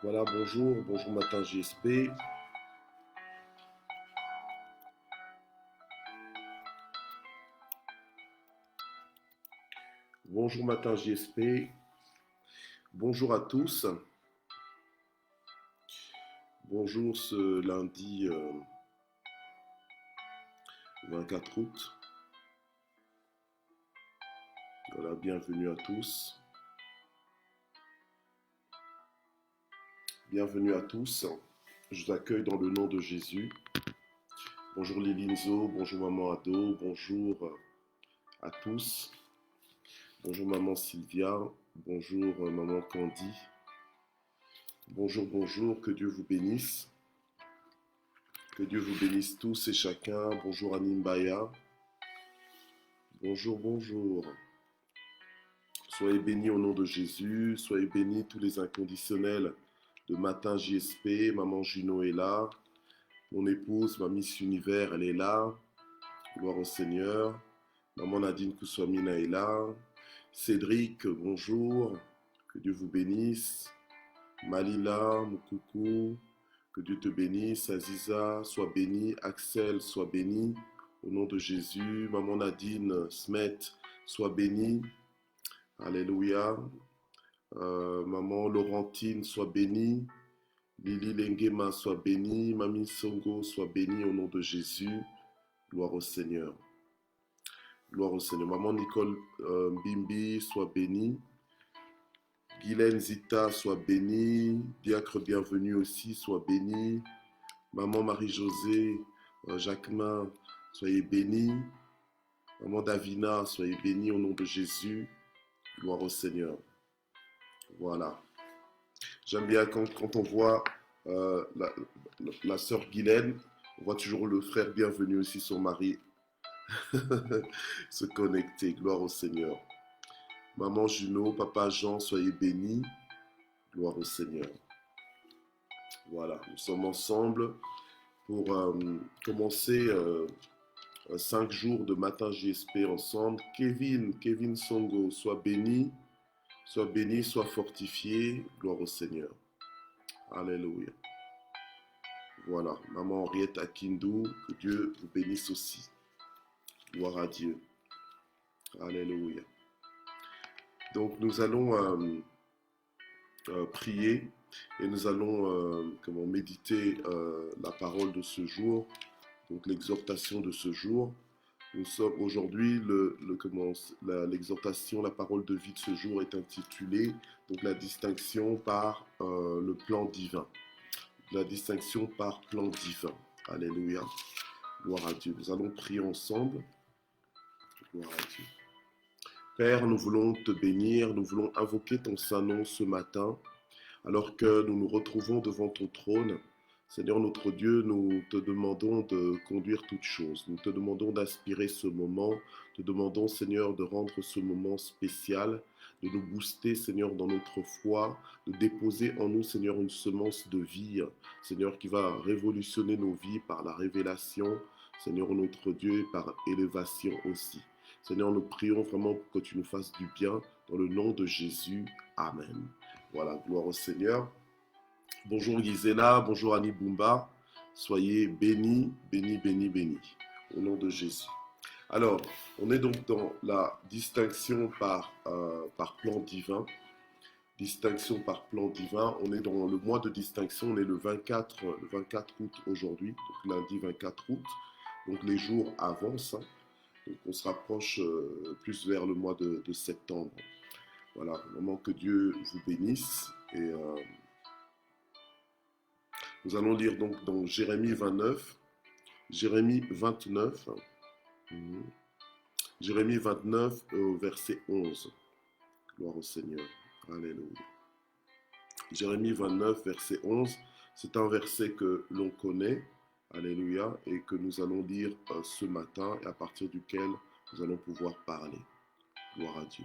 Voilà, bonjour, bonjour matin JSP. Bonjour matin JSP. Bonjour à tous. Bonjour ce lundi 24 août. Voilà, bienvenue à tous. Bienvenue à tous. Je vous accueille dans le nom de Jésus. Bonjour Lilinzo, bonjour maman Ado, bonjour à tous. Bonjour maman Sylvia, bonjour maman Candy. Bonjour, bonjour, que Dieu vous bénisse. Que Dieu vous bénisse tous et chacun. Bonjour Animbaya. Bonjour, bonjour. Soyez bénis au nom de Jésus. Soyez bénis tous les inconditionnels de Matin JSP. Maman Juno est là. Mon épouse, ma Miss Univers, elle est là. Gloire au Seigneur. Maman Nadine Kouswamina est là. Cédric, bonjour. Que Dieu vous bénisse. Malila, mon coucou. Que Dieu te bénisse. Aziza, sois bénie. Axel, sois béni. Au nom de Jésus. Maman Nadine, Smet, sois bénie. Alléluia. Maman Laurentine, sois bénie. Lily Lengema, sois bénie. Mamie Songo, sois bénie au nom de Jésus. Gloire au Seigneur. Gloire au Seigneur. Maman Nicole Bimbi, sois bénie. Guylaine Zita, sois bénie. Diacre bienvenue aussi, sois bénie. Maman Marie-Josée Jacquemin, soyez bénie. Maman Davina, soyez bénie au nom de Jésus. Gloire au Seigneur. Voilà. J'aime bien quand on voit la sœur Guylaine, on voit toujours le frère bienvenu aussi, son mari, se connecter. Gloire au Seigneur. Maman Juno, papa Jean, soyez bénis. Gloire au Seigneur. Voilà, nous sommes ensemble pour commencer 5 jours de matin JSP ensemble. Kevin Songo, sois béni, sois fortifié. Gloire au Seigneur. Alléluia. Voilà, maman Henriette Akindou, que Dieu vous bénisse aussi. Gloire à Dieu. Alléluia. Donc nous allons prier et nous allons méditer la parole de ce jour, donc l'exhortation de ce jour. Nous sommes aujourd'hui, l'exhortation, la parole de vie de ce jour est intitulée donc la distinction par le plan divin. La distinction par plan divin. Alléluia. Gloire à Dieu. Nous allons prier ensemble. Gloire à Dieu. Père, nous voulons te bénir, nous voulons invoquer ton saint nom ce matin, alors que nous nous retrouvons devant ton trône. Seigneur notre Dieu, nous te demandons de conduire toutes choses. Nous te demandons d'inspirer ce moment. Te demandons, Seigneur, de rendre ce moment spécial, de nous booster, Seigneur, dans notre foi, de déposer en nous, Seigneur, une semence de vie, Seigneur, qui va révolutionner nos vies par la révélation, Seigneur notre Dieu, et par élévation aussi. Seigneur, nous prions vraiment pour que tu nous fasses du bien, dans le nom de Jésus. Amen. Voilà, gloire au Seigneur. Bonjour Gisela, bonjour Annie Boumba. Soyez bénis, bénis, bénis, bénis. Au nom de Jésus. Alors, on est donc dans la distinction par plan divin. Distinction par plan divin. On est dans le mois de distinction. On est le 24 août aujourd'hui, donc lundi 24 août. Donc les jours avancent. Donc on se rapproche plus vers le mois de septembre. Voilà, vraiment que Dieu vous bénisse. Et nous allons lire donc dans Jérémie 29, Jérémie 29, Jérémie 29 verset 11. Gloire au Seigneur. Alléluia. Jérémie 29 verset 11, c'est un verset que l'on connaît. Alléluia. Et que nous allons lire ce matin et à partir duquel nous allons pouvoir parler. Gloire à Dieu.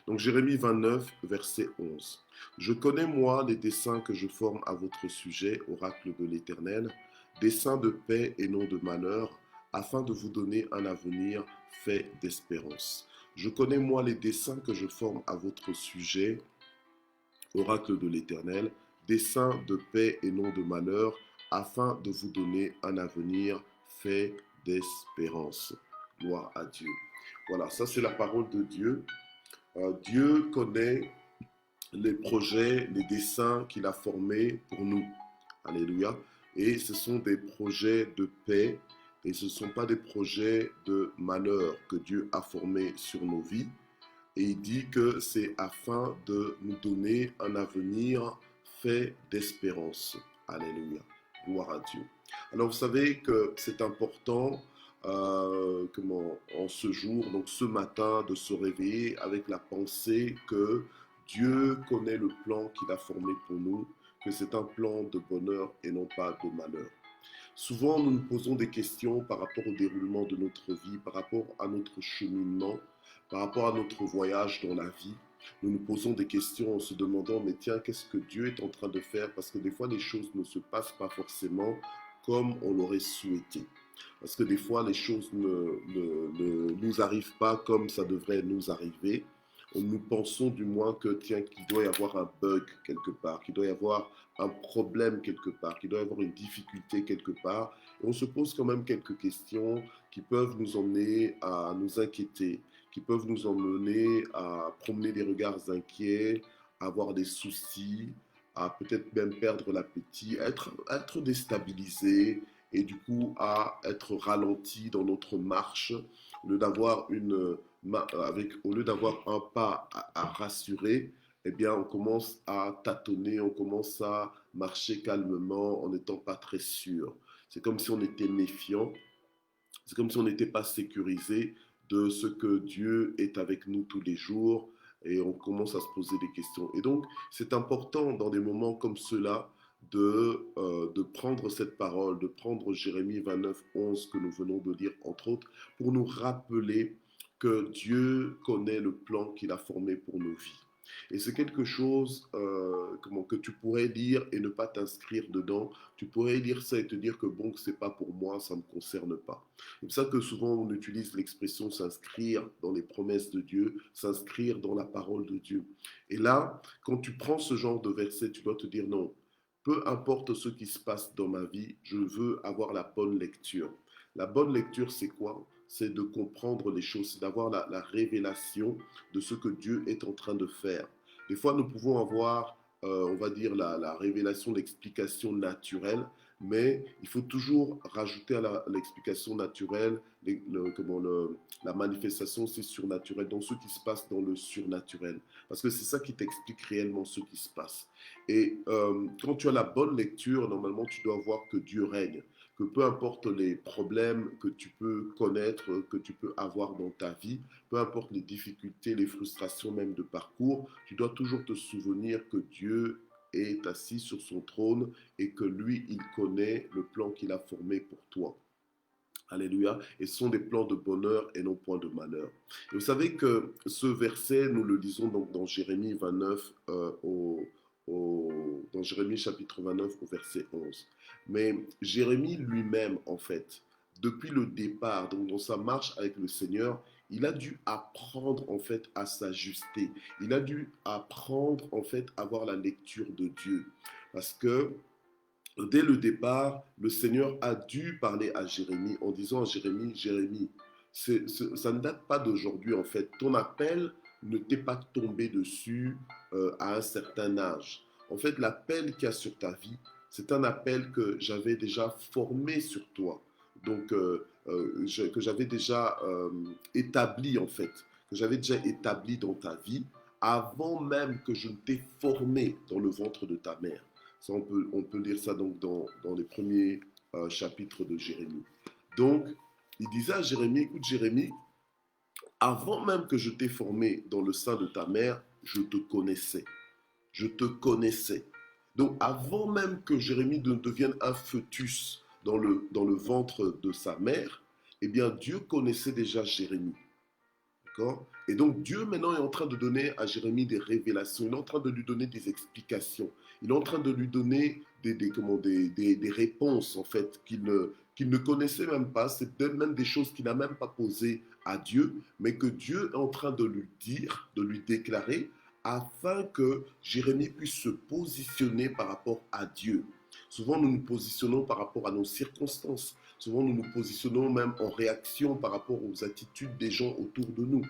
Donc Jérémie 29, verset 11. Je connais moi les desseins que je forme à votre sujet, oracle de l'Éternel, desseins de paix et non de malheur, afin de vous donner un avenir fait d'espérance. Je connais moi les desseins que je forme à votre sujet, oracle de l'Éternel, dessein de paix et non de malheur, afin de vous donner un avenir fait d'espérance. Gloire à Dieu. Voilà, ça c'est la parole de Dieu. Dieu connaît les projets, les desseins qu'il a formés pour nous. Alléluia. Et ce sont des projets de paix et ce ne sont pas des projets de malheur que Dieu a formés sur nos vies. Et il dit que c'est afin de nous donner un avenir fait d'espérance. Alléluia. Gloire à Dieu. Alors vous savez que c'est important en ce jour, donc ce matin, de se réveiller avec la pensée que Dieu connaît le plan qu'il a formé pour nous, que c'est un plan de bonheur et non pas de malheur. Souvent, nous nous posons des questions par rapport au déroulement de notre vie, par rapport à notre cheminement, par rapport à notre voyage dans la vie. Nous nous posons des questions en se demandant, mais tiens, qu'est-ce que Dieu est en train de faire? Parce que des fois, les choses ne se passent pas forcément comme on l'aurait souhaité. Parce que des fois, les choses ne nous arrivent pas comme ça devrait nous arriver. Nous pensons du moins que, tiens, qu'il doit y avoir un bug quelque part, qu'il doit y avoir un problème quelque part, qu'il doit y avoir une difficulté quelque part. Et on se pose quand même quelques questions qui peuvent nous emmener à nous inquiéter, qui peuvent nous emmener à promener des regards inquiets, à avoir des soucis, à peut-être même perdre l'appétit, à être déstabilisé et du coup à être ralenti dans notre marche, au lieu d'avoir au lieu d'avoir un pas à rassurer, eh bien, on commence à tâtonner, on commence à marcher calmement en n'étant pas très sûr. C'est comme si on était méfiant, c'est comme si on n'était pas sécurisé de ce que Dieu est avec nous tous les jours et on commence à se poser des questions. Et donc, c'est important dans des moments comme cela de prendre cette parole, de prendre Jérémie 29, 11 que nous venons de lire, entre autres, pour nous rappeler que Dieu connaît le plan qu'il a formé pour nos vies. Et c'est quelque chose que tu pourrais lire et ne pas t'inscrire dedans. Tu pourrais lire ça et te dire que bon, c'est pas pour moi, ça ne me concerne pas. C'est pour ça que souvent on utilise l'expression s'inscrire dans les promesses de Dieu, s'inscrire dans la parole de Dieu. Et là, quand tu prends ce genre de verset, tu dois te dire non. Peu importe ce qui se passe dans ma vie, je veux avoir la bonne lecture. La bonne lecture, c'est quoi? C'est de comprendre les choses, c'est d'avoir la révélation de ce que Dieu est en train de faire. Des fois, nous pouvons avoir, on va dire, la révélation, l'explication naturelle, mais il faut toujours rajouter à l'explication naturelle la manifestation, c'est surnaturel, dans ce qui se passe dans le surnaturel. Parce que c'est ça qui t'explique réellement ce qui se passe. Et quand tu as la bonne lecture, normalement, tu dois voir que Dieu règne, que peu importe les problèmes que tu peux connaître, que tu peux avoir dans ta vie, peu importe les difficultés, les frustrations même de parcours, tu dois toujours te souvenir que Dieu est assis sur son trône et que lui, il connaît le plan qu'il a formé pour toi. Alléluia. Et ce sont des plans de bonheur et non point de malheur. Et vous savez que ce verset, nous le lisons donc dans Jérémie 29, dans Jérémie chapitre 29 au verset 11. Mais Jérémie lui-même, en fait, depuis le départ, donc dans sa marche avec le Seigneur, il a dû apprendre en fait à s'ajuster. Il a dû apprendre en fait à avoir la lecture de Dieu. Parce que dès le départ, le Seigneur a dû parler à Jérémie en disant à Jérémie, Jérémie, ça ne date pas d'aujourd'hui en fait. Ton appel ne t'est pas tombé dessus à un certain âge. En fait, l'appel qu'il y a sur ta vie, c'est un appel que j'avais déjà formé sur toi. Donc, que j'avais déjà établi en fait, que j'avais déjà établi dans ta vie avant même que je ne t'ai formé dans le ventre de ta mère. Ça, on peut lire ça donc dans les premiers chapitres de Jérémie. Donc, il disait à Jérémie, écoute Jérémie, avant même que je t'ai formé dans le sein de ta mère, je te connaissais. Je te connaissais. Donc, avant même que Jérémie ne devienne un fœtus dans le ventre de sa mère, eh bien, Dieu connaissait déjà Jérémie. D'accord? Et donc Dieu maintenant est en train de donner à Jérémie des révélations, il est en train de lui donner des explications, il est en train de lui donner des réponses en fait qu'il ne connaissait même pas, c'est même des choses qu'il n'a même pas posées à Dieu, mais que Dieu est en train de lui dire, de lui déclarer, afin que Jérémie puisse se positionner par rapport à Dieu. Souvent, nous nous positionnons par rapport à nos circonstances. Souvent, nous nous positionnons même en réaction par rapport aux attitudes des gens autour de nous.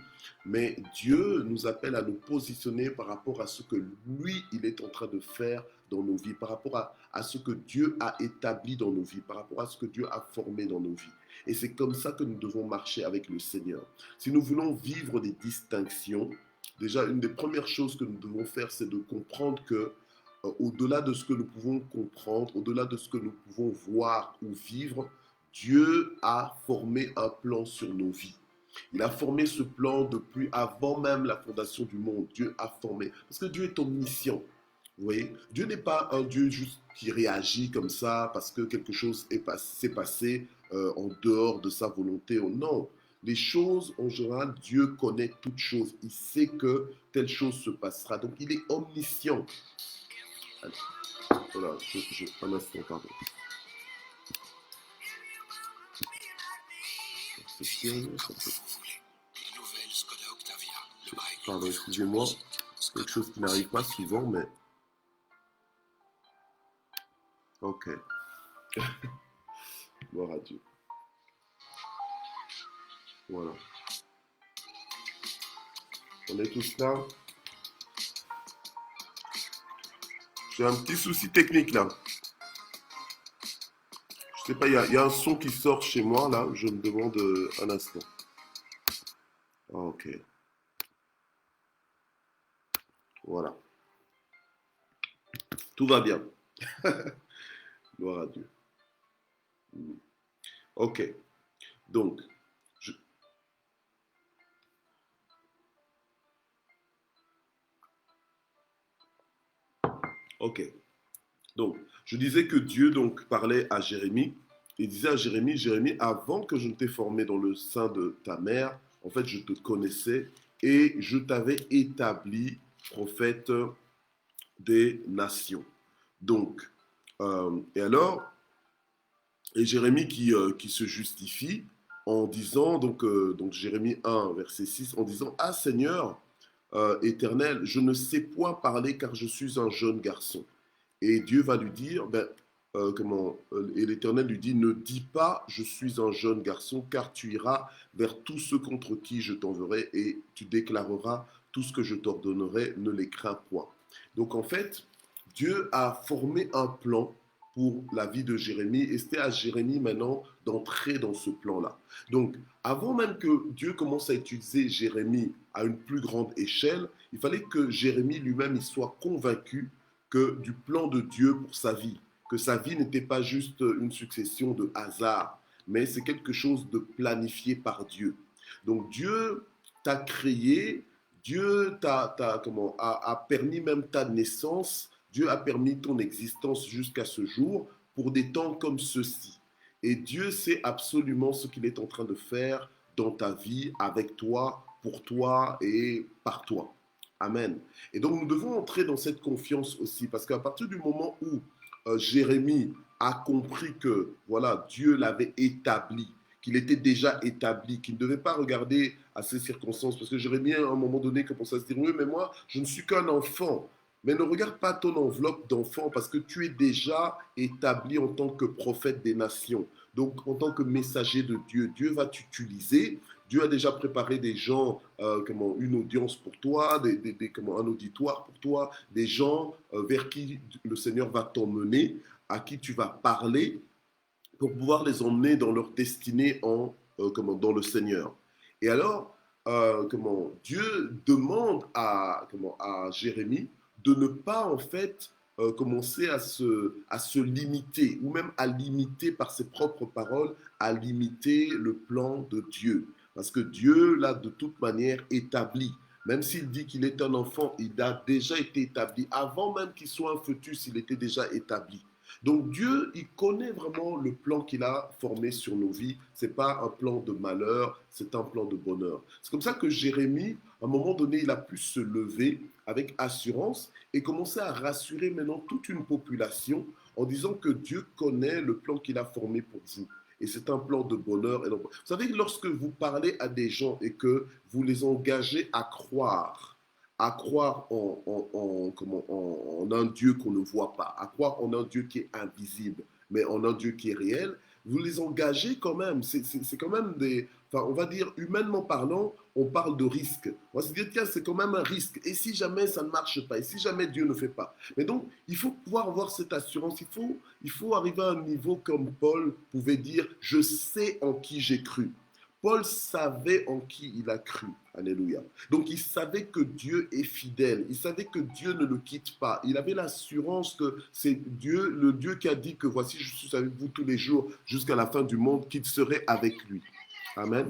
Mais Dieu nous appelle à nous positionner par rapport à ce que lui, il est en train de faire dans nos vies, par rapport à ce que Dieu a établi dans nos vies, par rapport à ce que Dieu a formé dans nos vies. Et c'est comme ça que nous devons marcher avec le Seigneur. Si nous voulons vivre des distinctions, déjà, une des premières choses que nous devons faire, c'est de comprendre que au-delà de ce que nous pouvons comprendre, au-delà de ce que nous pouvons voir ou vivre, Dieu a formé un plan sur nos vies. Il a formé ce plan depuis avant même la fondation du monde. Dieu a formé. Parce que Dieu est omniscient. Vous voyez, Dieu n'est pas un Dieu juste qui réagit comme ça parce que quelque chose s'est passé en dehors de sa volonté. Non, les choses, en général, Dieu connaît toutes choses. Il sait que telle chose se passera. Donc, il est omniscient. Alors, voilà, un instant, pardon. Pardon, excusez-moi. C'est quelque chose qui n'arrive pas souvent, mais... Ok. Gloire à Dieu. Voilà. On est tous là. J'ai un petit souci technique là. Je sais pas, il y a un son qui sort chez moi là. Je me demande un instant. Ok. Voilà. Tout va bien. Gloire à Dieu. Ok. Donc, ok. Donc, je disais que Dieu donc parlait à Jérémie. Il disait à Jérémie, Jérémie, avant que je ne t'ai formé dans le sein de ta mère, en fait, je te connaissais et je t'avais établi prophète des nations. Donc, et alors, et Jérémie qui se justifie en disant, donc Jérémie 1, verset 6, en disant, ah Seigneur éternel, je ne sais point parler car je suis un jeune garçon. Et Dieu va lui dire, et l'Éternel lui dit, ne dis pas, je suis un jeune garçon, car tu iras vers tous ceux contre qui je t'enverrai et tu déclareras tout ce que je t'ordonnerai, ne les crains point. Donc en fait, Dieu a formé un plan pour la vie de Jérémie et c'était à Jérémie maintenant d'entrer dans ce plan-là. Donc avant même que Dieu commence à utiliser Jérémie à une plus grande échelle, il fallait que Jérémie lui-même il soit convaincu que du plan de Dieu pour sa vie, que sa vie n'était pas juste une succession de hasards, mais c'est quelque chose de planifié par Dieu. Donc Dieu t'a créé, Dieu a permis même ta naissance, Dieu a permis ton existence jusqu'à ce jour pour des temps comme ceux-ci. Et Dieu sait absolument ce qu'il est en train de faire dans ta vie, avec toi, pour toi et par toi. Amen. Et donc nous devons entrer dans cette confiance aussi, parce qu'à partir du moment où Jérémie a compris que voilà, Dieu l'avait établi, qu'il était déjà établi, qu'il ne devait pas regarder à ses circonstances, parce que Jérémie, à un moment donné, commence à se dire, oui, mais moi, je ne suis qu'un enfant. Mais ne regarde pas ton enveloppe d'enfant, parce que tu es déjà établi en tant que prophète des nations. Donc, en tant que messager de Dieu, Dieu va t'utiliser. Dieu a déjà préparé des gens, une audience pour toi, un auditoire pour toi, des gens vers qui le Seigneur va t'emmener, à qui tu vas parler, pour pouvoir les emmener dans leur destinée dans le Seigneur. Et alors, Dieu demande à Jérémie de ne pas en fait commencer à se limiter, ou même à limiter par ses propres paroles, à limiter le plan de Dieu. Parce que Dieu l'a de toute manière établi. Même s'il dit qu'il est un enfant, il a déjà été établi. Avant même qu'il soit un fœtus, il était déjà établi. Donc Dieu, il connaît vraiment le plan qu'il a formé sur nos vies. Ce n'est pas un plan de malheur, c'est un plan de bonheur. C'est comme ça que Jérémie, à un moment donné, il a pu se lever avec assurance et commencer à rassurer maintenant toute une population en disant que Dieu connaît le plan qu'il a formé pour vous. Et c'est un plan de bonheur. Vous savez, lorsque vous parlez à des gens et que vous les engagez à croire à croire en un Dieu qu'on ne voit pas, à croire en un Dieu qui est invisible, mais en un Dieu qui est réel, vous les engagez quand même. C'est quand même des... Enfin, on va dire, humainement parlant, on parle de risque. On va se dire, tiens, c'est quand même un risque. Et si jamais ça ne marche pas, et si jamais Dieu ne fait pas. Mais donc, il faut pouvoir avoir cette assurance. Il faut arriver à un niveau comme Paul pouvait dire, je sais en qui j'ai cru. Paul savait en qui il a cru. Alléluia. Donc il savait que Dieu est fidèle. Il savait que Dieu ne le quitte pas. Il avait l'assurance que c'est Dieu, le Dieu qui a dit que voici, je suis avec vous tous les jours jusqu'à la fin du monde, qu'il serait avec lui. Amen.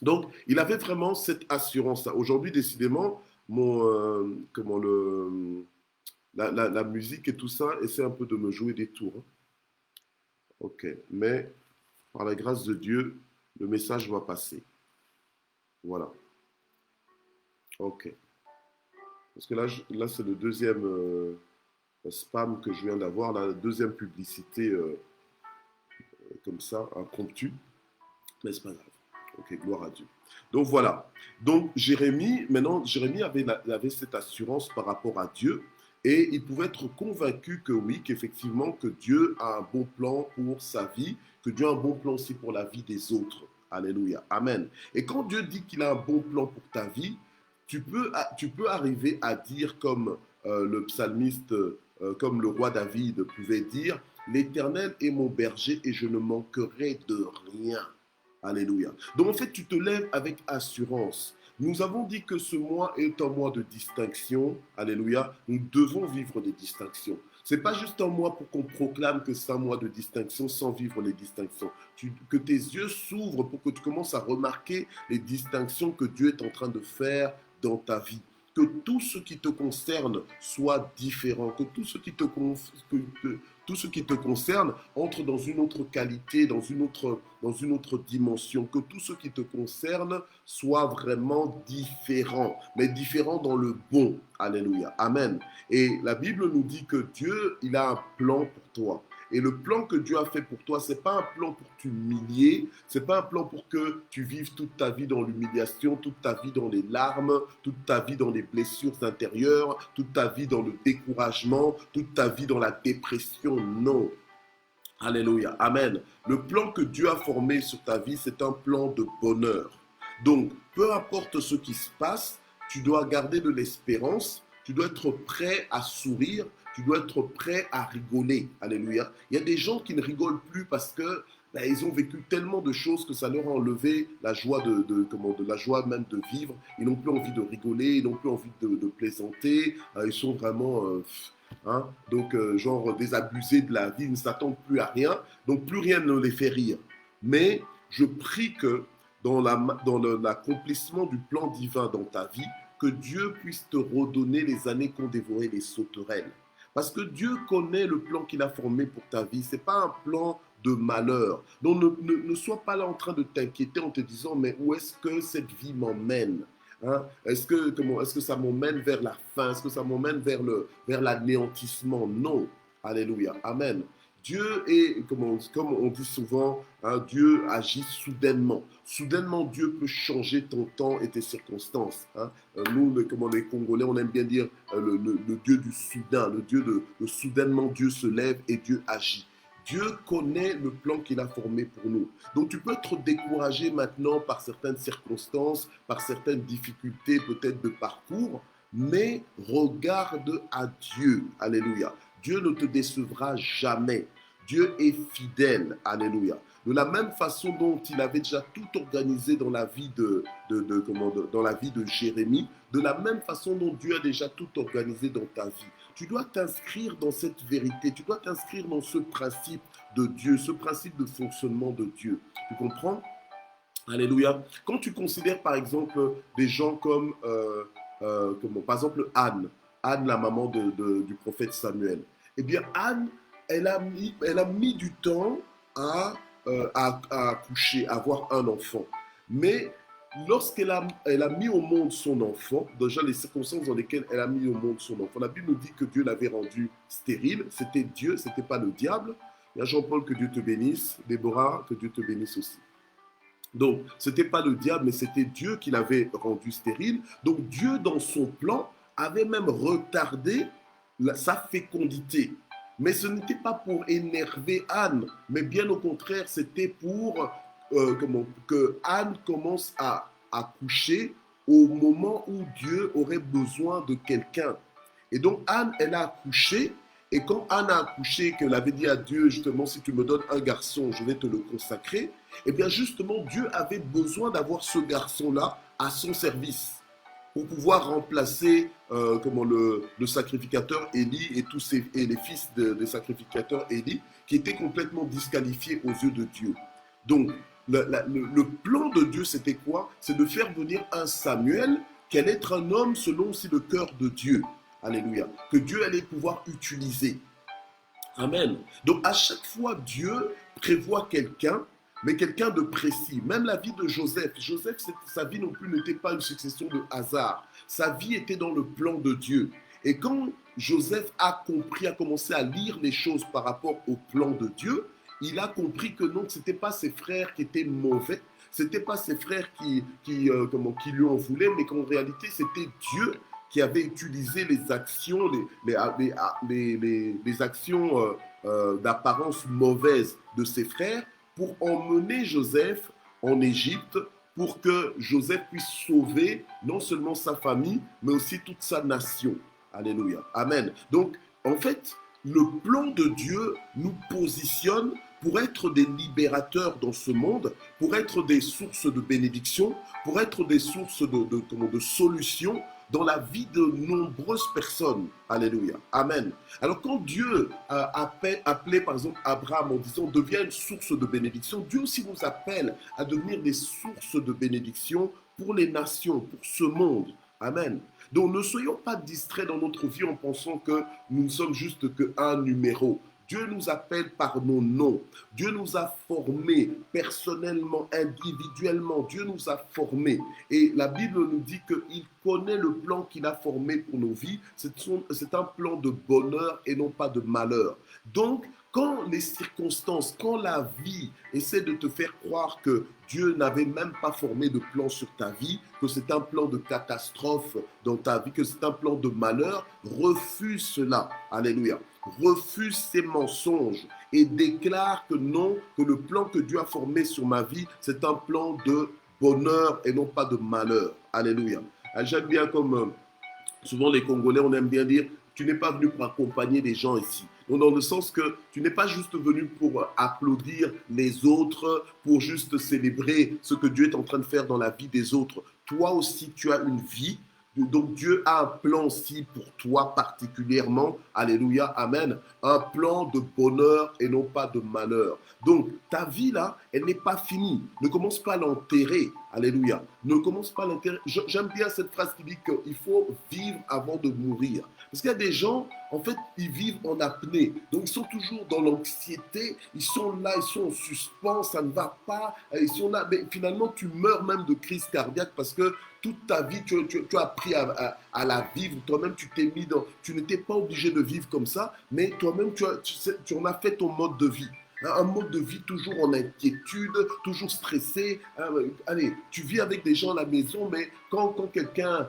Donc il avait vraiment cette assurance-là. Aujourd'hui, décidément, la musique et tout ça essaie un peu de me jouer des tours. Hein. Ok. Mais par la grâce de Dieu, le message va passer. Voilà. Ok. Parce que là c'est le deuxième spam que je viens d'avoir, la deuxième publicité comme ça, impromptue. Mais c'est pas grave. Ok, gloire à Dieu. Donc voilà. Donc Jérémie, maintenant, Jérémie avait cette assurance par rapport à Dieu et il pouvait être convaincu que oui, qu'effectivement, que Dieu a un bon plan pour sa vie, que Dieu a un bon plan aussi pour la vie des autres. Alléluia. Amen. Et quand Dieu dit qu'il a un bon plan pour ta vie, tu peux arriver à dire comme le psalmiste, comme le roi David pouvait dire, l'Éternel est mon berger et je ne manquerai de rien. Alléluia. Donc en fait, tu te lèves avec assurance. Nous avons dit que ce mois est un mois de distinction. Alléluia. Nous devons vivre des distinctions. Ce n'est pas juste un mois pour qu'on proclame que c'est un mois de distinction sans vivre les distinctions. Que tes yeux s'ouvrent pour que tu commences à remarquer les distinctions que Dieu est en train de faire dans ta vie. Que tout ce qui te concerne soit différent. Que tout ce qui te, tout ce qui te concerne entre dans une autre qualité, dans une autre dimension. Que tout ce qui te concerne soit vraiment différent, mais différent dans le bon. Alléluia. Amen. Et la Bible nous dit que Dieu, il a un plan pour toi. Et le plan que Dieu a fait pour toi, ce n'est pas un plan pour t'humilier, ce n'est pas un plan pour que tu vives toute ta vie dans l'humiliation, toute ta vie dans les larmes, toute ta vie dans les blessures intérieures, toute ta vie dans le découragement, toute ta vie dans la dépression. Non. Alléluia. Amen. Le plan que Dieu a formé sur ta vie, c'est un plan de bonheur. Donc, peu importe ce qui se passe, tu dois garder de l'espérance, tu dois être prêt à sourire, tu dois être prêt à rigoler. Alléluia. Il y a des gens qui ne rigolent plus parce que ils ont vécu tellement de choses que ça leur a enlevé la joie de la joie même de vivre. Ils n'ont plus envie de rigoler, ils n'ont plus envie de plaisanter. Ils sont vraiment hein, donc genre désabusés de la vie, ils ne s'attendent plus à rien. Donc plus rien ne les fait rire. Mais je prie que dans l'accomplissement du plan divin dans ta vie, que Dieu puisse te redonner les années qu'ont dévoré les sauterelles. Parce que Dieu connaît le plan qu'il a formé pour ta vie. Ce n'est pas un plan de malheur. Donc ne sois pas là en train de t'inquiéter en te disant, mais où est-ce que cette vie m'emmène? Hein? Est-ce que ça m'emmène vers la fin? Est-ce que ça m'emmène vers l'anéantissement? Non. Alléluia. Amen. Dieu est, comme on dit souvent, hein, Dieu agit soudainement. Soudainement, Dieu peut changer ton temps et tes circonstances. Hein. Nous, les Congolais, on aime bien dire le Dieu du soudain, le soudainement, Dieu se lève et Dieu agit. Dieu connaît le plan qu'il a formé pour nous. Donc tu peux être découragé maintenant par certaines circonstances, par certaines difficultés peut-être de parcours, mais regarde à Dieu. Alléluia. Dieu ne te décevra jamais. Dieu est fidèle. Alléluia. De la même façon dont il avait déjà tout organisé dans la vie dans la vie de Jérémie, de la même façon dont Dieu a déjà tout organisé dans ta vie. Tu dois t'inscrire dans cette vérité, tu dois t'inscrire dans ce principe de Dieu, ce principe de fonctionnement de Dieu. Tu comprends? Alléluia. Quand tu considères par exemple des gens comme, par exemple Anne, la maman du prophète Samuel, eh bien Anne, elle a mis du temps à accoucher, à avoir un enfant. Mais lorsqu'elle elle a mis au monde son enfant, déjà les circonstances dans lesquelles elle a mis au monde son enfant, la Bible nous dit que Dieu l'avait rendu stérile, c'était Dieu, c'était pas le diable. Il y a Jean-Paul, que Dieu te bénisse. Déborah, que Dieu te bénisse aussi. Donc, ce n'était pas le diable, mais c'était Dieu qui l'avait rendu stérile. Donc, Dieu, dans son plan, avait même retardé sa fécondité. Mais ce n'était pas pour énerver Anne, mais bien au contraire, c'était pour que Anne commence à accoucher au moment où Dieu aurait besoin de quelqu'un. Et donc, Anne, elle a accouché. Et quand Anne a accouché, qu'elle avait dit à Dieu, justement, si tu me donnes un garçon, je vais te le consacrer, eh bien justement, Dieu avait besoin d'avoir ce garçon-là à son service pour pouvoir remplacer le sacrificateur Élie et et les fils des sacrificateurs Élie qui étaient complètement disqualifiés aux yeux de Dieu. Donc, le plan de Dieu, c'était quoi? C'est de faire venir un Samuel qui allait être un homme selon aussi le cœur de Dieu. Alléluia. Que Dieu allait pouvoir utiliser. Amen. Donc à chaque fois, Dieu prévoit quelqu'un, mais quelqu'un de précis. Même la vie de Joseph. Joseph, sa vie non plus n'était pas une succession de hasard. Sa vie était dans le plan de Dieu. Et quand Joseph a compris, a commencé à lire les choses par rapport au plan de Dieu, il a compris que non, ce n'était pas ses frères qui étaient mauvais, ce n'était pas ses frères qui lui en voulaient, mais qu'en réalité, c'était Dieu qui avait utilisé les actions, les actions d'apparence mauvaise de ses frères pour emmener Joseph en Égypte pour que Joseph puisse sauver non seulement sa famille, mais aussi toute sa nation. Alléluia. Amen. Donc, en fait, le plan de Dieu nous positionne pour être des libérateurs dans ce monde, pour être des sources de bénédiction, pour être des sources de solutions dans la vie de nombreuses personnes. Alléluia. Amen. Alors quand Dieu appelait par exemple Abraham en disant deviens une source de bénédiction, Dieu aussi nous appelle à devenir des sources de bénédiction pour les nations, pour ce monde. Amen. Donc ne soyons pas distraits dans notre vie en pensant que nous ne sommes juste qu'un numéro. Dieu nous appelle par nos noms. Dieu nous a formés personnellement, individuellement. Dieu nous a formés. Et la Bible nous dit qu'il connaît le plan qu'il a formé pour nos vies. C'est un plan de bonheur et non pas de malheur. Donc, quand les circonstances, quand la vie essaie de te faire croire que Dieu n'avait même pas formé de plan sur ta vie, que c'est un plan de catastrophe dans ta vie, que c'est un plan de malheur, refuse cela. Alléluia. Refuse ces mensonges et déclare que non, que le plan que Dieu a formé sur ma vie, c'est un plan de bonheur et non pas de malheur. Alléluia. J'aime bien comme souvent les Congolais, on aime bien dire, tu n'es pas venu pour accompagner les gens ici. Donc dans le sens que tu n'es pas juste venu pour applaudir les autres, pour juste célébrer ce que Dieu est en train de faire dans la vie des autres. Toi aussi, tu as une vie. Donc Dieu a un plan aussi pour toi particulièrement. Alléluia, amen. Un plan de bonheur et non pas de malheur. Donc ta vie là, elle n'est pas finie. Ne commence pas à l'enterrer. Alléluia. Ne commence pas à l'enterrer. J'aime bien cette phrase qui dit qu'il faut vivre avant de mourir. Parce qu'il y a des gens, en fait, ils vivent en apnée. Donc ils sont toujours dans l'anxiété. Ils sont là, ils sont en suspens, ça ne va pas. Ils sont là. Mais finalement, tu meurs même de crise cardiaque parce que toute ta vie, tu as appris à la vivre. Toi-même, tu t'es mis dans... Tu n'étais pas obligé de vivre comme ça, mais toi-même, tu en as fait ton mode de vie. Un mode de vie toujours en inquiétude, toujours stressé. Allez, tu vis avec des gens à la maison, mais quand quelqu'un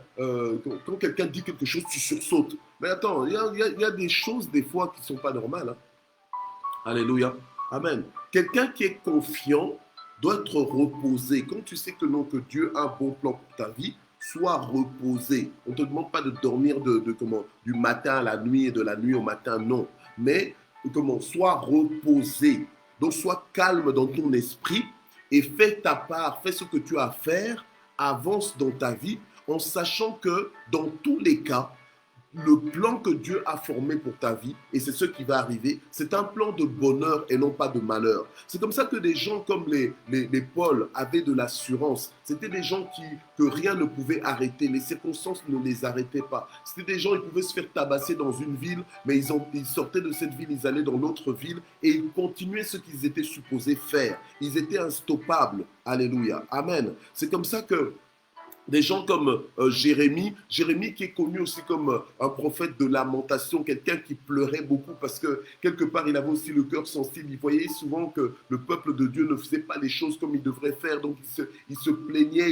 dit quelque chose, tu sursautes. Mais attends, il y a des choses des fois qui ne sont pas normales. Hein. Alléluia. Amen. Quelqu'un qui est confiant doit être reposé. Quand tu sais que non, que Dieu a un bon plan pour ta vie, sois reposé. On ne te demande pas de dormir du matin à la nuit et de la nuit au matin, non. Mais sois reposé. Donc sois calme dans ton esprit et fais ta part, fais ce que tu as à faire, avance dans ta vie en sachant que dans tous les cas, le plan que Dieu a formé pour ta vie, et c'est ce qui va arriver, c'est un plan de bonheur et non pas de malheur. C'est comme ça que des gens comme les Paul avaient de l'assurance. C'était des gens que rien ne pouvait arrêter, les circonstances ne les arrêtaient pas. C'était des gens, ils pouvaient se faire tabasser dans une ville, mais ils sortaient de cette ville, ils allaient dans l'autre ville, et ils continuaient ce qu'ils étaient supposés faire. Ils étaient instoppables. Alléluia. Amen. C'est comme ça que des gens comme Jérémie qui est connu aussi comme un prophète de lamentation, quelqu'un qui pleurait beaucoup parce que quelque part il avait aussi le cœur sensible. Il voyait souvent que le peuple de Dieu ne faisait pas les choses comme il devrait faire, donc il se plaignait,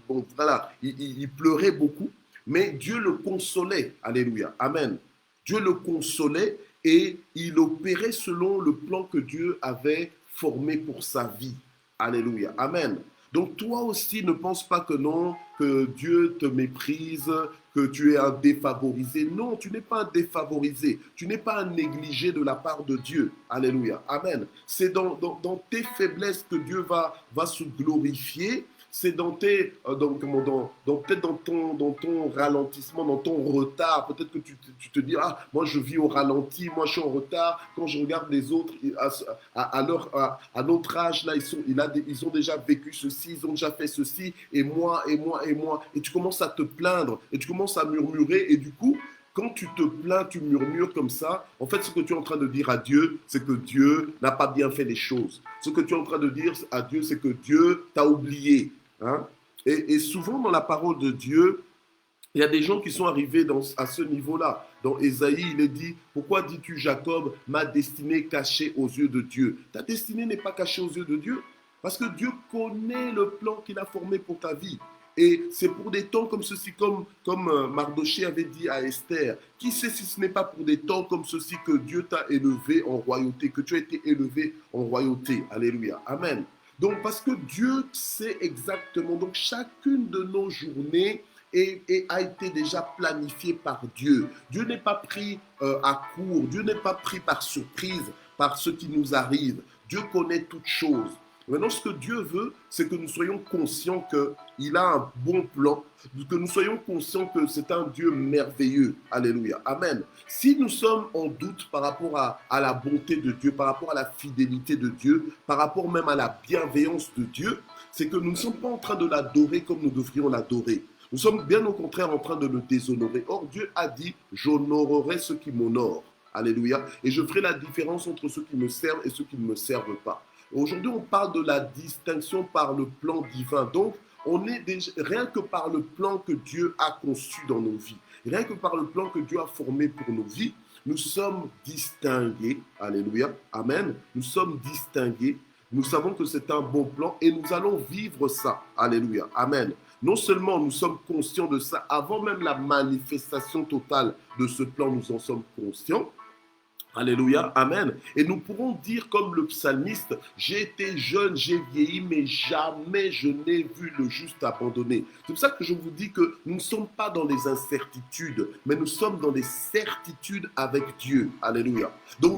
bon, voilà, il pleurait beaucoup, mais Dieu le consolait. Alléluia, amen. Dieu le consolait et il opérait selon le plan que Dieu avait formé pour sa vie. Alléluia, amen. Donc toi aussi, ne pense pas que non, que Dieu te méprise, que tu es un défavorisé. Non, tu n'es pas un défavorisé. Tu n'es pas un négligé de la part de Dieu. Alléluia. Amen. C'est dans tes faiblesses que Dieu va se glorifier. C'est peut-être dans ton ralentissement, dans ton retard. Peut-être que tu te dis, ah, moi je vis au ralenti, moi je suis en retard. Quand je regarde les autres, à notre âge, là, ils ont déjà vécu ceci, ils ont déjà fait ceci, et moi, et moi, et moi. Et tu commences à te plaindre, et tu commences à murmurer, et du coup, quand tu te plains, tu murmures comme ça, en fait, ce que tu es en train de dire à Dieu, c'est que Dieu n'a pas bien fait les choses. Ce que tu es en train de dire à Dieu, c'est que Dieu t'a oublié. Hein? Et souvent, dans la parole de Dieu, il y a des gens qui sont arrivés à ce niveau-là. Dans Ésaïe, il est dit, pourquoi dis-tu Jacob, ma destinée cachée aux yeux de Dieu? Ta destinée n'est pas cachée aux yeux de Dieu, parce que Dieu connaît le plan qu'il a formé pour ta vie. Et c'est pour des temps comme ceci, comme Mardoché avait dit à Esther, qui sait si ce n'est pas pour des temps comme ceci que Dieu t'a élevé en royauté, que tu as été élevé en royauté. Alléluia. Amen. Donc, parce que Dieu sait exactement, donc chacune de nos journées a été déjà planifiée par Dieu. Dieu n'est pas pris à court, Dieu n'est pas pris par surprise par ce qui nous arrive. Dieu connaît toutes choses. Maintenant, ce que Dieu veut, c'est que nous soyons conscients qu'il a un bon plan, que nous soyons conscients que c'est un Dieu merveilleux. Alléluia. Amen. Si nous sommes en doute par rapport à la bonté de Dieu, par rapport à la fidélité de Dieu, par rapport même à la bienveillance de Dieu, c'est que nous ne sommes pas en train de l'adorer comme nous devrions l'adorer. Nous sommes bien au contraire en train de le déshonorer. Or, Dieu a dit, j'honorerai ceux qui m'honorent. Alléluia. Et je ferai la différence entre ceux qui me servent et ceux qui ne me servent pas. Aujourd'hui, on parle de la distinction par le plan divin. Donc, on est déjà, rien que par le plan que Dieu a conçu dans nos vies, rien que par le plan que Dieu a formé pour nos vies, nous sommes distingués. Alléluia. Amen. Nous sommes distingués. Nous savons que c'est un bon plan et nous allons vivre ça. Alléluia. Amen. Non seulement nous sommes conscients de ça, avant même la manifestation totale de ce plan, nous en sommes conscients. Alléluia, amen. Et nous pourrons dire comme le psalmiste, j'ai été jeune, j'ai vieilli, mais jamais je n'ai vu le juste abandonné. C'est pour ça que je vous dis que nous ne sommes pas dans les incertitudes, mais nous sommes dans les certitudes avec Dieu. Alléluia. Donc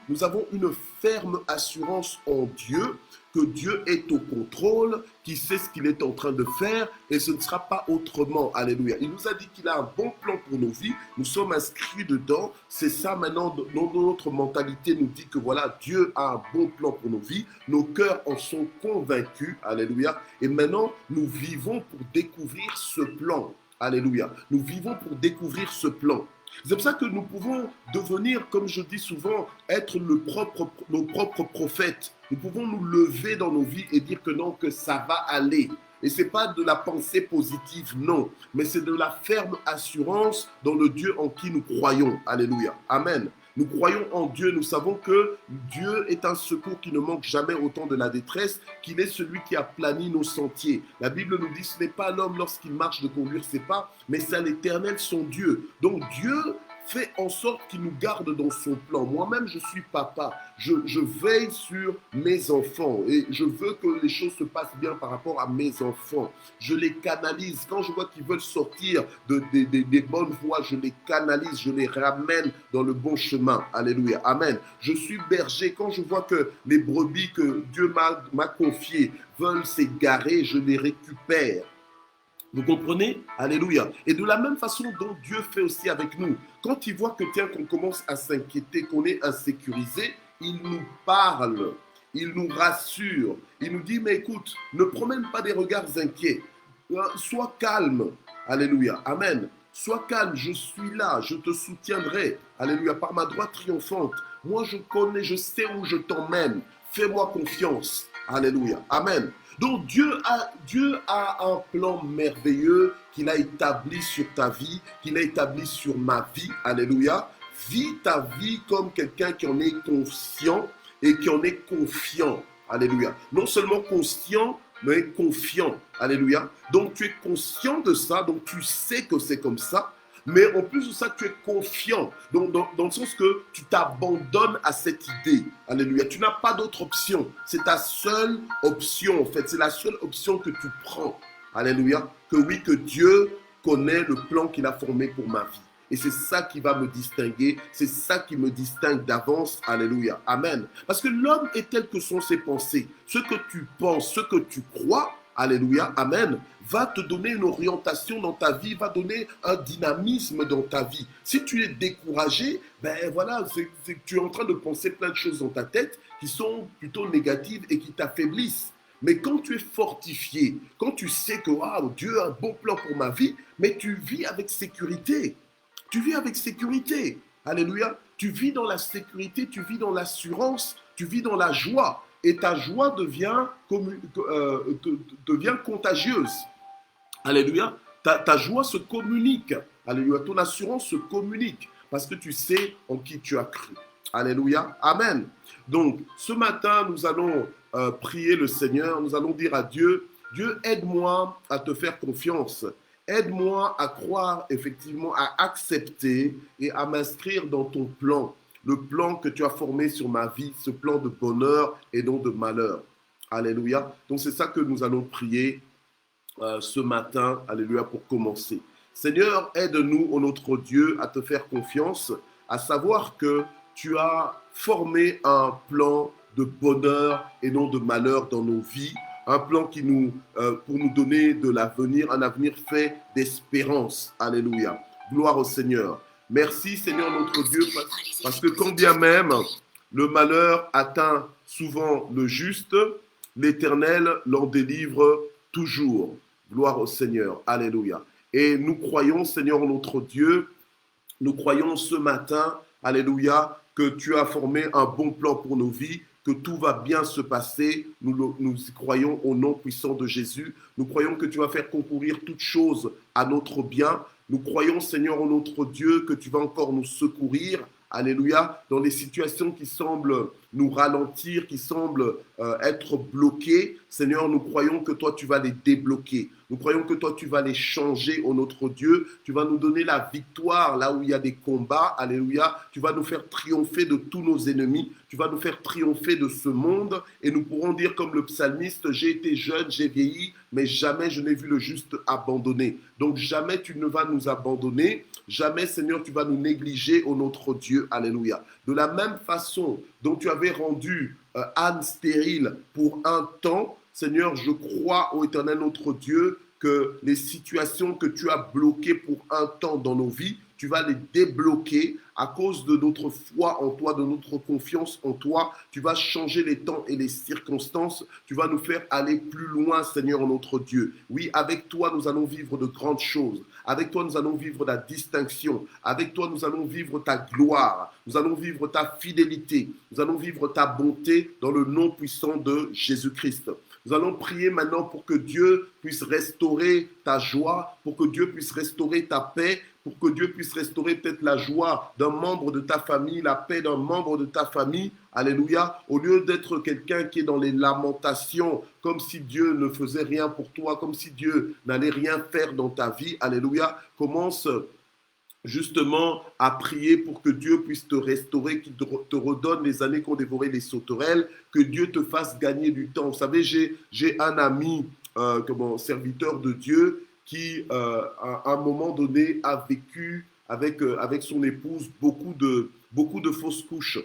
nous avons une ferme assurance en Dieu, que Dieu est au contrôle, qu'il sait ce qu'il est en train de faire et ce ne sera pas autrement. Alléluia. Il nous a dit qu'il a un bon plan pour nos vies. Nous sommes inscrits dedans. C'est ça maintenant, notre mentalité nous dit que voilà, Dieu a un bon plan pour nos vies. Nos cœurs en sont convaincus. Alléluia. Et maintenant, nous vivons pour découvrir ce plan. Alléluia. Nous vivons pour découvrir ce plan. C'est pour ça que nous pouvons devenir, comme je dis souvent, être nos propres prophètes. Nous pouvons nous lever dans nos vies et dire que non, que ça va aller. Et ce n'est pas de la pensée positive, non, mais c'est de la ferme assurance dans le Dieu en qui nous croyons. Alléluia. Amen. Nous croyons en Dieu, nous savons que Dieu est un secours qui ne manque jamais au temps de la détresse, qu'il est celui qui a plani nos sentiers. La Bible nous dit, ce n'est pas l'homme lorsqu'il marche de conduire ses pas, mais c'est à l'Éternel son Dieu. Donc Dieu fait en sorte qu'il nous garde dans son plan. Moi-même, je suis papa. Je veille sur mes enfants et je veux que les choses se passent bien par rapport à mes enfants. Je les canalise. Quand je vois qu'ils veulent sortir des bonnes voies, je les canalise, je les ramène dans le bon chemin. Alléluia. Amen. Je suis berger. Quand je vois que les brebis que Dieu m'a confiées veulent s'égarer, je les récupère. Vous comprenez? Alléluia. Et de la même façon dont Dieu fait aussi avec nous. Quand il voit que tiens, qu'on commence à s'inquiéter, qu'on est insécurisé, il nous parle, il nous rassure. Il nous dit, mais écoute, ne promène pas des regards inquiets. Sois calme. Alléluia. Amen. Sois calme, je suis là, je te soutiendrai. Alléluia. Par ma droite triomphante. Moi, je connais, je sais où je t'emmène. Fais-moi confiance. Alléluia. Amen. Donc Dieu a un plan merveilleux qu'il a établi sur ta vie, qu'il a établi sur ma vie. Alléluia. Vis ta vie comme quelqu'un qui en est conscient et qui en est confiant. Alléluia. Non seulement conscient, mais confiant. Alléluia. Donc tu es conscient de ça, donc tu sais que c'est comme ça. Mais en plus de ça, tu es confiant. Donc, dans le sens que tu t'abandonnes à cette idée. Alléluia. Tu n'as pas d'autre option. C'est ta seule option, en fait. C'est la seule option que tu prends. Alléluia. Que oui, que Dieu connaît le plan qu'il a formé pour ma vie. Et c'est ça qui va me distinguer. C'est ça qui me distingue d'avance. Alléluia. Amen. Parce que l'homme est tel que sont ses pensées. Ce que tu penses, ce que tu crois, alléluia, amen, va te donner une orientation dans ta vie, va donner un dynamisme dans ta vie. Si tu es découragé, ben voilà, c'est que tu es en train de penser plein de choses dans ta tête qui sont plutôt négatives et qui t'affaiblissent. Mais quand tu es fortifié, quand tu sais que wow, Dieu a un bon plan pour ma vie, mais tu vis avec sécurité. Tu vis avec sécurité. Alléluia. Tu vis dans la sécurité, tu vis dans l'assurance, tu vis dans la joie. Et ta joie devient contagieuse. Alléluia. Ta joie se communique. Alléluia. Ton assurance se communique parce que tu sais en qui tu as cru. Alléluia. Amen. Donc, ce matin, nous allons prier le Seigneur. Nous allons dire à Dieu, Dieu, aide-moi à te faire confiance. Aide-moi à croire effectivement, à accepter et à m'inscrire dans ton plan. Le plan que tu as formé sur ma vie, ce plan de bonheur et non de malheur. Alléluia. Donc c'est ça que nous allons prier ce matin, alléluia, pour commencer. Seigneur, aide-nous, ô notre Dieu, à te faire confiance, à savoir que tu as formé un plan de bonheur et non de malheur dans nos vies, un plan qui pour nous donner de l'avenir, un avenir fait d'espérance. Alléluia. Gloire au Seigneur. Merci Seigneur notre Dieu, parce que quand bien même le malheur atteint souvent le juste, l'Éternel l'en délivre toujours. Gloire au Seigneur. Alléluia. Et nous croyons, Seigneur notre Dieu, nous croyons ce matin, alléluia, que tu as formé un bon plan pour nos vies, que tout va bien se passer. Nous croyons au nom puissant de Jésus. Nous croyons que tu vas faire concourir toutes choses à notre bien. Nous croyons, Seigneur, en notre Dieu, que tu vas encore nous secourir. Alléluia, dans les situations qui semblent nous ralentir, qui semblent être bloquées. Seigneur, nous croyons que toi, tu vas les débloquer. Nous croyons que toi, tu vas les changer, ô notre Dieu. Tu vas nous donner la victoire là où il y a des combats. Alléluia. Tu vas nous faire triompher de tous nos ennemis. Tu vas nous faire triompher de ce monde. Et nous pourrons dire comme le psalmiste, j'ai été jeune, j'ai vieilli, mais jamais je n'ai vu le juste abandonné. Donc jamais tu ne vas nous abandonner. Jamais, Seigneur, tu vas nous négliger, ô notre Dieu. Alléluia. De la même façon dont tu avais rendu Anne stérile pour un temps, Seigneur, je crois, ô Éternel notre Dieu, que les situations que tu as bloquées pour un temps dans nos vies, tu vas les débloquer à cause de notre foi en toi, de notre confiance en toi. Tu vas changer les temps et les circonstances. Tu vas nous faire aller plus loin, Seigneur notre Dieu. Oui, avec toi, nous allons vivre de grandes choses. Avec toi, nous allons vivre la distinction. Avec toi, nous allons vivre ta gloire. Nous allons vivre ta fidélité. Nous allons vivre ta bonté dans le nom puissant de Jésus-Christ. Nous allons prier maintenant pour que Dieu puisse restaurer ta joie, pour que Dieu puisse restaurer ta paix, pour que Dieu puisse restaurer peut-être la joie d'un membre de ta famille, la paix d'un membre de ta famille. Alléluia. Au lieu d'être quelqu'un qui est dans les lamentations, comme si Dieu ne faisait rien pour toi, comme si Dieu n'allait rien faire dans ta vie. Alléluia. Commence justement à prier pour que Dieu puisse te restaurer, qu'il te redonne les années qu'ont dévoré les sauterelles, que Dieu te fasse gagner du temps. Vous savez, j'ai un ami, serviteur de Dieu, qui à un moment donné a vécu avec son épouse beaucoup de fausses couches.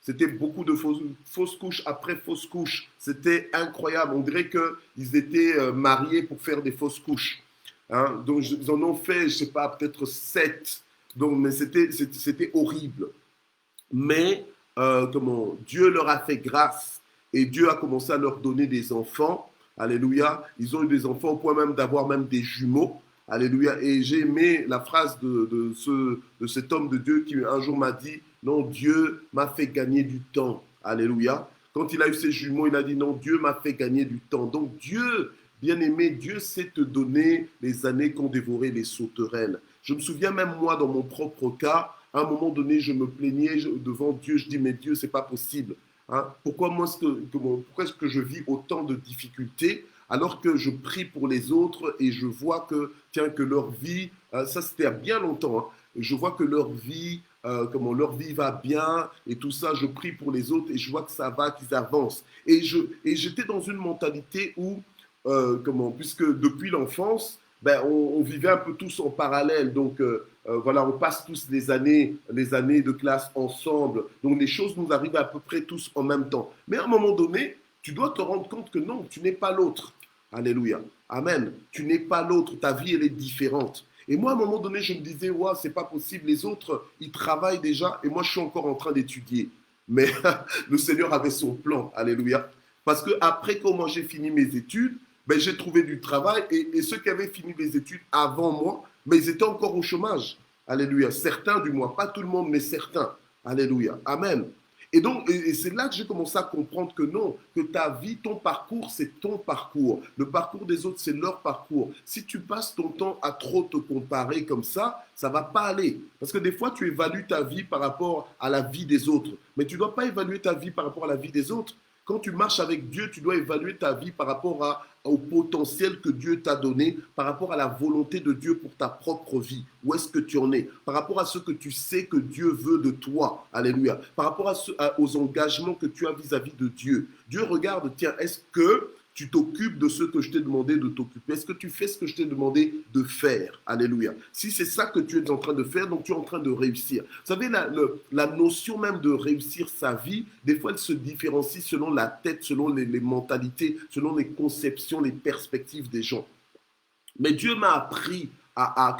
C'était beaucoup de fausses couches après fausses couches. C'était incroyable. On dirait qu'ils étaient mariés pour faire des fausses couches. Hein? Donc, ils en ont fait, je ne sais pas, peut-être 7. Donc, mais c'était horrible. Mais Dieu leur a fait grâce et Dieu a commencé à leur donner des enfants. Alléluia. Ils ont eu des enfants au point même d'avoir même des jumeaux. Alléluia. Et j'ai aimé la phrase de cet homme de Dieu qui un jour m'a dit, non, Dieu m'a fait gagner du temps. Alléluia. Quand il a eu ses jumeaux, il a dit non, Dieu m'a fait gagner du temps. Donc Dieu, bien-aimé, Dieu sait te donner les années qu'ont dévoré les sauterelles. Je me souviens même moi, dans mon propre cas, à un moment donné, je me plaignais devant Dieu. Je dis, mais Dieu, c'est pas possible. Hein? Pourquoi est-ce que je vis autant de difficultés alors que je prie pour les autres et je vois que, tiens, que leur vie, ça c'était il y a bien longtemps, hein, je vois que leur vie va bien et tout ça, je prie pour les autres et je vois que ça va, qu'ils avancent. J'étais dans une mentalité où, puisque depuis l'enfance, ben, on vivait un peu tous en parallèle. Donc, voilà, on passe tous les années de classe ensemble. Donc, les choses nous arrivent à peu près tous en même temps. Mais à un moment donné, tu dois te rendre compte que non, tu n'es pas l'autre. Alléluia. Amen. Tu n'es pas l'autre. Ta vie, elle est différente. Et moi, à un moment donné, je me disais, ouais, c'est pas possible. Les autres, ils travaillent déjà et moi, je suis encore en train d'étudier. Mais le Seigneur avait son plan. Alléluia. Parce que après, comment j'ai fini mes études, ben, j'ai trouvé du travail et ceux qui avaient fini les études avant moi, mais ils étaient encore au chômage. Alléluia. Certains du moins, pas tout le monde, mais certains. Alléluia. Amen. Et donc, c'est là que j'ai commencé à comprendre que non, que ta vie, ton parcours, c'est ton parcours. Le parcours des autres, c'est leur parcours. Si tu passes ton temps à trop te comparer comme ça va pas aller. Parce que des fois, tu évalues ta vie par rapport à la vie des autres. Mais tu ne dois pas évaluer ta vie par rapport à la vie des autres. Quand tu marches avec Dieu, tu dois évaluer ta vie par rapport au potentiel que Dieu t'a donné, par rapport à la volonté de Dieu pour ta propre vie. Où est-ce que tu en es? Par rapport à ce que tu sais que Dieu veut de toi. Alléluia. Par rapport aux engagements que tu as vis-à-vis de Dieu. Dieu regarde, tiens, est-ce que tu t'occupes de ce que je t'ai demandé de t'occuper? Est-ce que tu fais ce que je t'ai demandé de faire? Alléluia. Si c'est ça que tu es en train de faire, donc tu es en train de réussir. Vous savez, la notion même de réussir sa vie, des fois, elle se différencie selon la tête, selon les mentalités, selon les conceptions, les perspectives des gens. Mais Dieu m'a appris à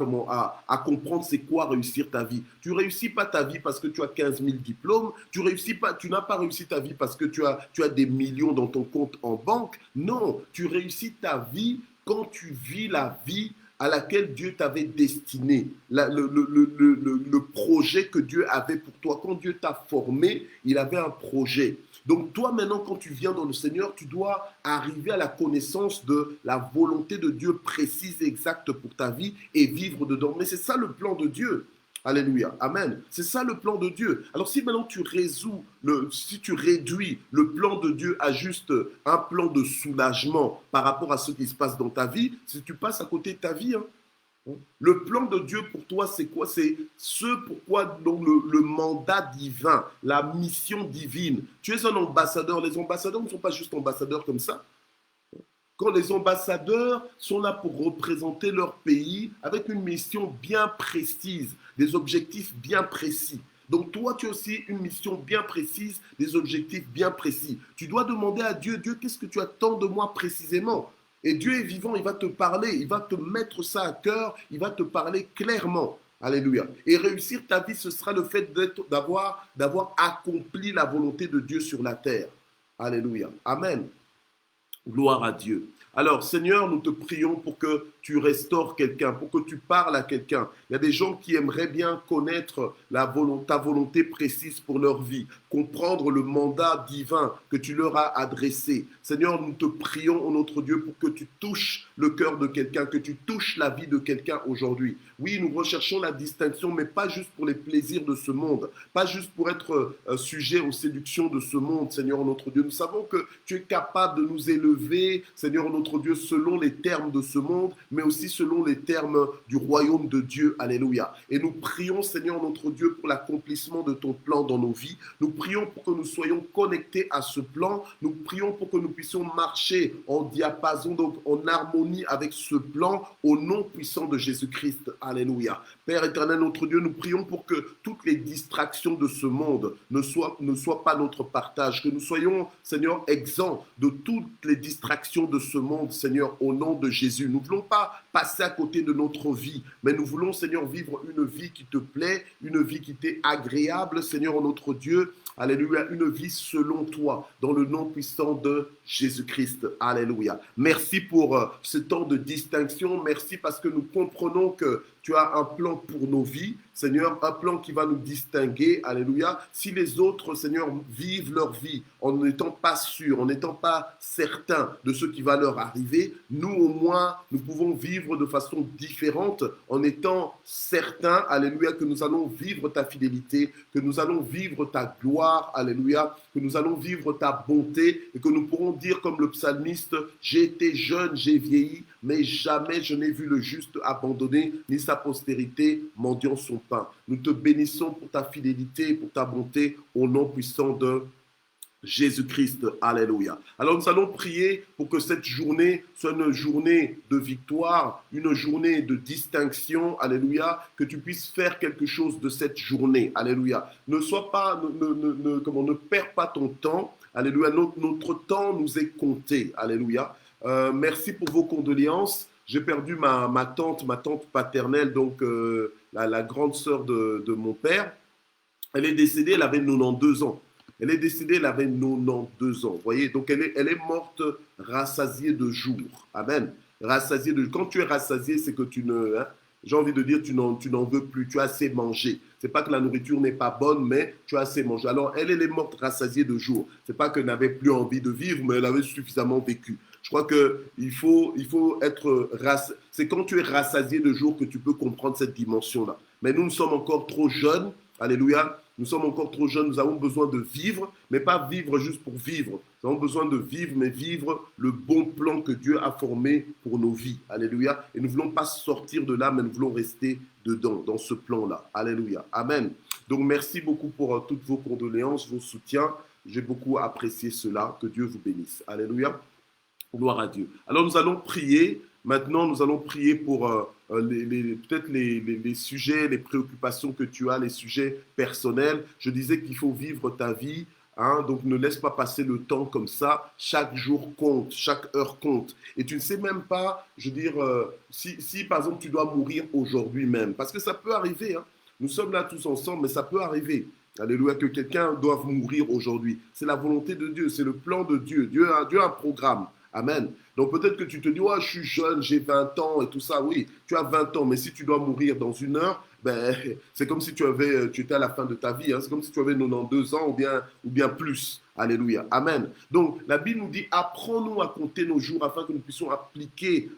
comprendre c'est quoi réussir ta vie. Tu ne réussis pas ta vie parce que tu as 15 000 diplômes, tu n'as pas réussi ta vie parce que tu as des millions dans ton compte en banque. Non, tu réussis ta vie quand tu vis la vie à laquelle Dieu t'avait destiné, le projet que Dieu avait pour toi. Quand Dieu t'a formé, il avait un projet. Donc toi maintenant, quand tu viens dans le Seigneur, tu dois arriver à la connaissance de la volonté de Dieu précise et exacte pour ta vie et vivre dedans. Mais c'est ça le plan de Dieu. Alléluia. Amen. C'est ça le plan de Dieu. Alors si maintenant si tu réduis le plan de Dieu à juste un plan de soulagement par rapport à ce qui se passe dans ta vie, si tu passes à côté de ta vie, hein. Le plan de Dieu pour toi, c'est quoi? C'est ce pourquoi donc le mandat divin, la mission divine. Tu es un ambassadeur. Les ambassadeurs ne sont pas juste ambassadeurs comme ça. Quand les ambassadeurs sont là pour représenter leur pays avec une mission bien précise, des objectifs bien précis. Donc toi, tu as aussi une mission bien précise, des objectifs bien précis. Tu dois demander à Dieu, Dieu, qu'est-ce que tu attends de moi précisément? Et Dieu est vivant, il va te parler, il va te mettre ça à cœur, il va te parler clairement. Alléluia. Et réussir ta vie, ce sera le fait d'avoir accompli la volonté de Dieu sur la terre. Alléluia. Amen. Gloire à Dieu. Alors, Seigneur, nous te prions pour que tu restaures quelqu'un, pour que tu parles à quelqu'un. Il y a des gens qui aimeraient bien connaître ta volonté précise pour leur vie, comprendre le mandat divin que tu leur as adressé. Seigneur, nous te prions, oh notre Dieu, pour que tu touches le cœur de quelqu'un, que tu touches la vie de quelqu'un aujourd'hui. Oui, nous recherchons la distinction, mais pas juste pour les plaisirs de ce monde, pas juste pour être sujet aux séductions de ce monde, Seigneur, notre Dieu. Nous savons que tu es capable de nous élever, Seigneur, notre Dieu, selon les termes de ce monde, mais aussi selon les termes du royaume de Dieu. Alléluia. Et nous prions, Seigneur, notre Dieu, pour l'accomplissement de ton plan dans nos vies. Nous prions pour que nous soyons connectés à ce plan. Nous prions pour que nous puissions marcher en diapason, donc en harmonie avec ce plan, au nom puissant de Jésus-Christ. Alléluia. Père éternel, notre Dieu, nous prions pour que toutes les distractions de ce monde ne soient pas notre partage, que nous soyons, Seigneur, exempts de toutes les distractions de ce monde, Seigneur, au nom de Jésus. Nous ne voulons pas passer à côté de notre vie, mais nous voulons, Seigneur, vivre une vie qui te plaît, une vie qui t'est agréable, Seigneur, notre Dieu. Alléluia, une vie selon toi, dans le nom puissant de Jésus-Christ. Alléluia. Merci pour ce temps de distinction. Merci parce que nous comprenons que tu as un plan pour nos vies, Seigneur, un plan qui va nous distinguer, alléluia. Si les autres, Seigneur, vivent leur vie en n'étant pas sûrs, en n'étant pas certains de ce qui va leur arriver, nous au moins, nous pouvons vivre de façon différente en étant certains, alléluia, que nous allons vivre ta fidélité, que nous allons vivre ta gloire, alléluia, que nous allons vivre ta bonté et que nous pourrons dire comme le psalmiste, j'ai été jeune, j'ai vieilli, mais jamais je n'ai vu le juste abandonné, ni sa postérité mendiant son pain. Nous te bénissons pour ta fidélité et pour ta bonté au nom puissant de Jésus-Christ. Alléluia. Alors nous allons prier pour que cette journée soit une journée de victoire, une journée de distinction. Alléluia. Que tu puisses faire quelque chose de cette journée. Alléluia. Ne sois pas, ne perds pas ton temps. Alléluia. Notre temps nous est compté. Alléluia. Merci pour vos condoléances. J'ai perdu ma tante paternelle, donc la grande sœur de mon père. Elle est décédée, elle avait 92 ans. Elle est décédée, elle avait 92 ans. Vous voyez, donc elle est morte rassasiée de jours. Amen. Rassasiée de. Quand tu es rassasié, c'est que tu ne. Hein, j'ai envie de dire, tu n'en veux plus. Tu as assez mangé. C'est pas que la nourriture n'est pas bonne, mais tu as assez mangé. Alors, elle est morte rassasiée de jours. C'est pas qu'elle n'avait plus envie de vivre, mais elle avait suffisamment vécu. Je crois qu'il faut être. C'est quand tu es rassasié de jours que tu peux comprendre cette dimension-là. Mais nous sommes encore trop jeunes. Alléluia. Nous sommes encore trop jeunes, nous avons besoin de vivre, mais pas vivre juste pour vivre. Nous avons besoin de vivre, mais vivre le bon plan que Dieu a formé pour nos vies. Alléluia. Et nous ne voulons pas sortir de là, mais nous voulons rester dedans, dans ce plan-là. Alléluia. Amen. Donc, merci beaucoup pour toutes vos condoléances, vos soutiens. J'ai beaucoup apprécié cela. Que Dieu vous bénisse. Alléluia. Gloire à Dieu. Alors, nous allons prier. Maintenant, nous allons prier pour peut-être les sujets, les préoccupations que tu as, les sujets personnels. Je disais qu'il faut vivre ta vie, hein, donc ne laisse pas passer le temps comme ça. Chaque jour compte, chaque heure compte. Et tu ne sais même pas, je veux dire, si par exemple tu dois mourir aujourd'hui même, parce que ça peut arriver, hein. Nous sommes là tous ensemble, mais ça peut arriver. Alléluia, que quelqu'un doive mourir aujourd'hui. C'est la volonté de Dieu, c'est le plan de Dieu. Dieu a un programme. Amen. Donc peut-être que tu te dis, ouais, je suis jeune, j'ai 20 ans et tout ça. Oui, tu as 20 ans, mais si tu dois mourir dans une heure, ben, c'est comme si tu étais à la fin de ta vie. Hein. C'est comme si tu avais 92 ans ou bien plus. Alléluia. Amen. Donc la Bible nous dit, apprends-nous à compter nos jours afin que nous puissions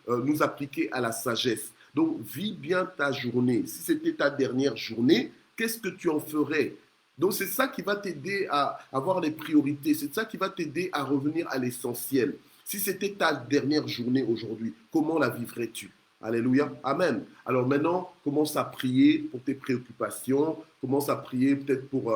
nous appliquer à la sagesse. Donc vis bien ta journée. Si c'était ta dernière journée, qu'est-ce que tu en ferais? Donc c'est ça qui va t'aider à avoir les priorités. C'est ça qui va t'aider à revenir à l'essentiel. Si c'était ta dernière journée aujourd'hui, comment la vivrais-tu? Alléluia. Amen. Alors maintenant, commence à prier pour tes préoccupations. Commence à prier peut-être pour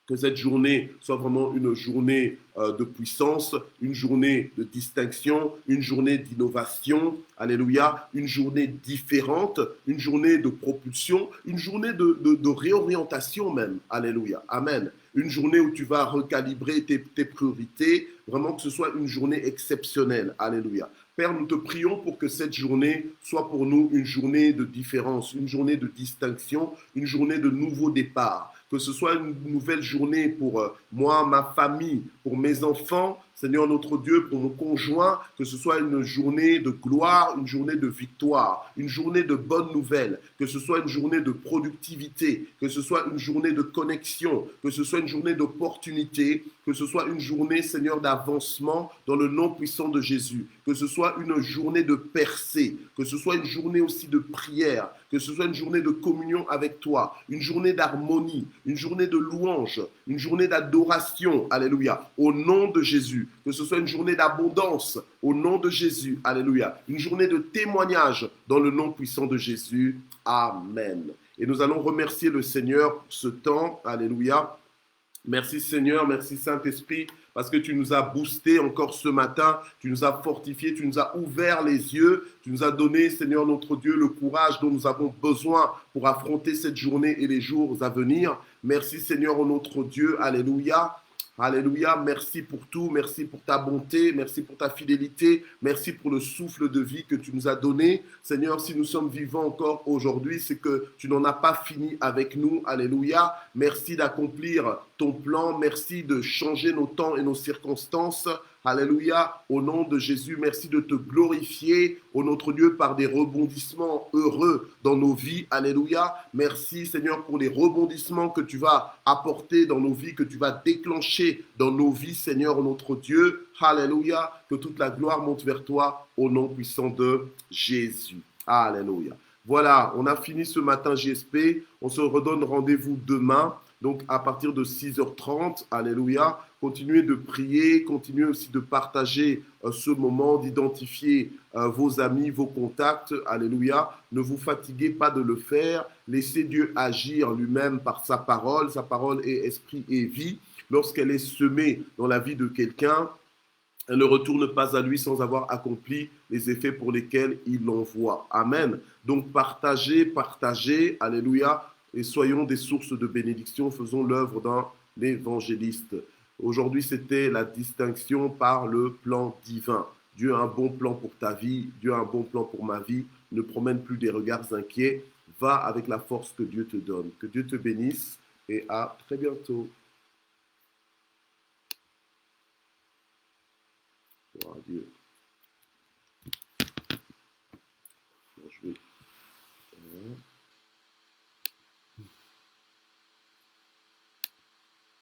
que cette journée soit vraiment une journée de puissance, une journée de distinction, une journée d'innovation. Alléluia. Une journée différente, une journée de propulsion, une journée de réorientation même. Alléluia. Amen. Une journée où tu vas recalibrer tes priorités, vraiment que ce soit une journée exceptionnelle. Alléluia. Père, nous te prions pour que cette journée soit pour nous une journée de différence, une journée de distinction, une journée de nouveau départ. Que ce soit une nouvelle journée pour moi, ma famille, pour mes enfants, Seigneur notre Dieu, pour mon conjoint, que ce soit une journée de gloire, une journée de victoire, une journée de bonnes nouvelles, que ce soit une journée de productivité, que ce soit une journée de connexion, que ce soit une journée d'opportunité, que ce soit une journée, Seigneur, d'avancement dans le nom puissant de Jésus, que ce soit une journée de percée, que ce soit une journée aussi de prière, que ce soit une journée de communion avec toi, une journée d'harmonie, une journée de louange, une journée d'adoration, alléluia, au nom de Jésus, que ce soit une journée d'abondance, au nom de Jésus, alléluia, une journée de témoignage dans le nom puissant de Jésus, amen. Et nous allons remercier le Seigneur pour ce temps, alléluia. Merci Seigneur, merci Saint-Esprit, parce que tu nous as boosté encore ce matin, tu nous as fortifiés, tu nous as ouvert les yeux, tu nous as donné, Seigneur notre Dieu, le courage dont nous avons besoin pour affronter cette journée et les jours à venir. Merci Seigneur, notre Dieu, alléluia. Alléluia, merci pour tout, merci pour ta bonté, merci pour ta fidélité, merci pour le souffle de vie que tu nous as donné. Seigneur, si nous sommes vivants encore aujourd'hui, c'est que tu n'en as pas fini avec nous. Alléluia, merci d'accomplir ton plan, merci de changer nos temps et nos circonstances. Alléluia, au nom de Jésus, merci de te glorifier, ô notre Dieu, par des rebondissements heureux dans nos vies. Alléluia, merci Seigneur pour les rebondissements que tu vas apporter dans nos vies, que tu vas déclencher dans nos vies, Seigneur, notre Dieu. Alléluia, que toute la gloire monte vers toi, au nom puissant de Jésus. Alléluia. Voilà, on a fini ce matin JSP. On se redonne rendez-vous demain, donc à partir de 6h30. Alléluia. Continuez de prier, continuez aussi de partager ce moment, d'identifier vos amis, vos contacts. Alléluia. Ne vous fatiguez pas de le faire. Laissez Dieu agir lui-même par sa parole. Sa parole est esprit et vie. Lorsqu'elle est semée dans la vie de quelqu'un, elle ne retourne pas à lui sans avoir accompli les effets pour lesquels il l'envoie. Amen. Donc partagez, partagez, alléluia, et soyons des sources de bénédiction, faisons l'œuvre d'un évangéliste. Aujourd'hui, c'était la distinction par le plan divin. Dieu a un bon plan pour ta vie, Dieu a un bon plan pour ma vie. Ne promène plus des regards inquiets, va avec la force que Dieu te donne. Que Dieu te bénisse et à très bientôt. Gloire à Dieu.